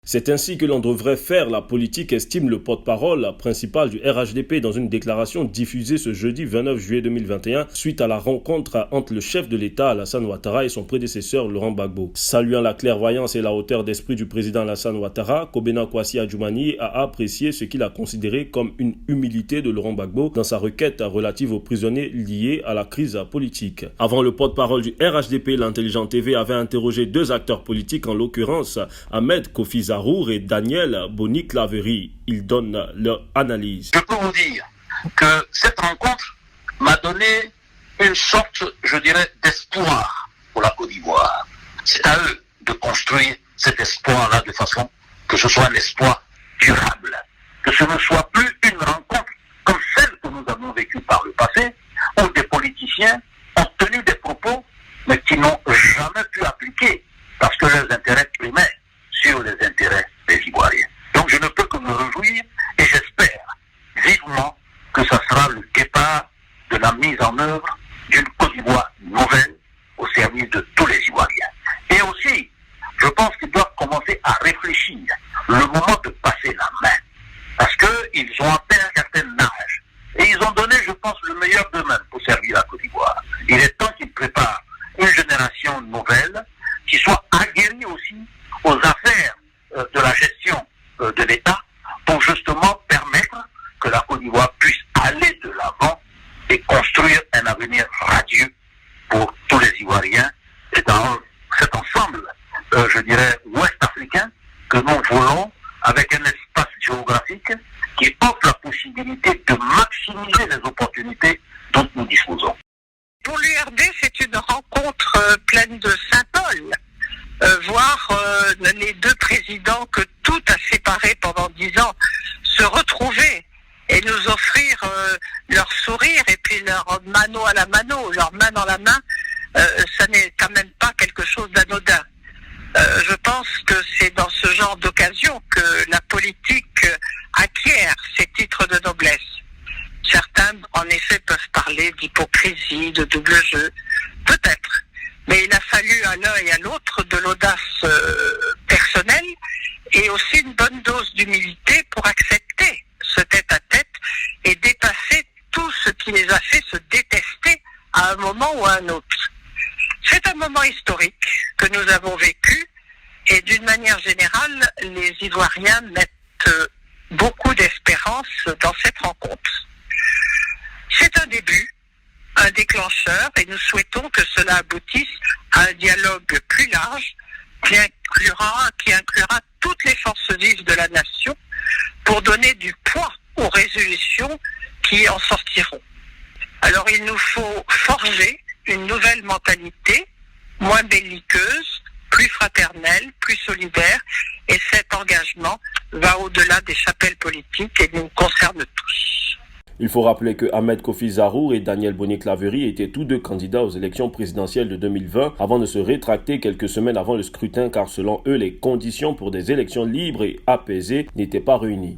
C'est ainsi que l'on devrait faire la politique, estime le porte-parole principal du RHDP dans une déclaration diffusée ce jeudi 29 juillet 2021 suite à la rencontre entre le chef de l'État Alassane Ouattara et son prédécesseur Laurent Gbagbo. Saluant la clairvoyance et la hauteur d'esprit du président Alassane Ouattara, Kobena Kwasi Adjoumani a apprécié ce qu'il a considéré comme une humilité de Laurent Gbagbo dans sa requête relative aux prisonniers liés à la crise politique. Avant le porte-parole du RHDP, l'Intelligent TV avait interrogé deux acteurs politiques, en l'occurrence Ahmed Kofi Zarour et Daniel Boni-Claverie. Ils donnent leur analyse. Je peux vous dire que cette rencontre m'a donné une sorte, je dirais, d'espoir pour la Côte d'Ivoire. C'est à eux de construire cet espoir-là de façon que ce soit un espoir durable, que ce ne soit plus une rencontre comme celle que nous avons vécue par le passé, où des politiciens ont tenu des propos, mais qui n'ont jamais pu appliquer, parce que leurs intérêts primaires sur les intérêts des Ivoiriens. Donc je ne peux que me réjouir et j'espère vivement que ça sera le départ de la mise en œuvre d'une Côte d'Ivoire nouvelle au service de tous les Ivoiriens. Et aussi, je pense qu'ils doivent commencer à réfléchir le moment de passer la main, parce qu'ils ont atteint un certain âge et ils ont donné, je pense, le meilleur d'eux-mêmes pour servir la Côte d'Ivoire. Il est temps qu'ils préparent une génération nouvelle qui soit aguerrie aussi aux affaires de la gestion de l'État pour justement permettre que la Côte d'Ivoire puisse aller de l'avant et construire un avenir radieux pour tous les Ivoiriens et dans cet ensemble, je dirais, ouest-africain que nous voulons avec un espace géographique qui offre la possibilité de maximiser les opportunités dont nous disposons. Pour l'URD, c'est une rencontre pleine de symboles. Voir les deux présidents que tout a séparés pendant 10 ans se retrouver et nous offrir leur sourire et puis leur mano à la mano, leur main dans la main, ça n'est quand même pas quelque chose d'anodin. Je pense que c'est dans ce genre d'occasion que la politique acquiert ses titres de noblesse. Certains, en effet, peuvent parler d'hypocrisie, de double jeu, peut-être. Mais il a fallu à l'un et à l'autre de l'audace personnelle et aussi une bonne dose d'humilité pour accepter ce tête-à-tête et dépasser tout ce qui les a fait se détester à un moment ou à un autre. C'est un moment historique que nous avons vécu et d'une manière générale, les Ivoiriens mettent beaucoup d'espérance dans cette rencontre. C'est un début, un déclencheur, et nous souhaitons que cela aboutisse à un dialogue plus large qui inclura toutes les forces vives de la nation pour donner du poids aux résolutions qui en sortiront. Alors il nous faut forger une nouvelle mentalité, moins belliqueuse, plus fraternelle, plus solidaire, et cet engagement va au-delà des chapelles politiques et nous concerne tous. Il faut rappeler que Ahmed Kofi Zarour et Daniel Boni-Claverie étaient tous deux candidats aux élections présidentielles de 2020 avant de se rétracter quelques semaines avant le scrutin car selon eux, les conditions pour des élections libres et apaisées n'étaient pas réunies.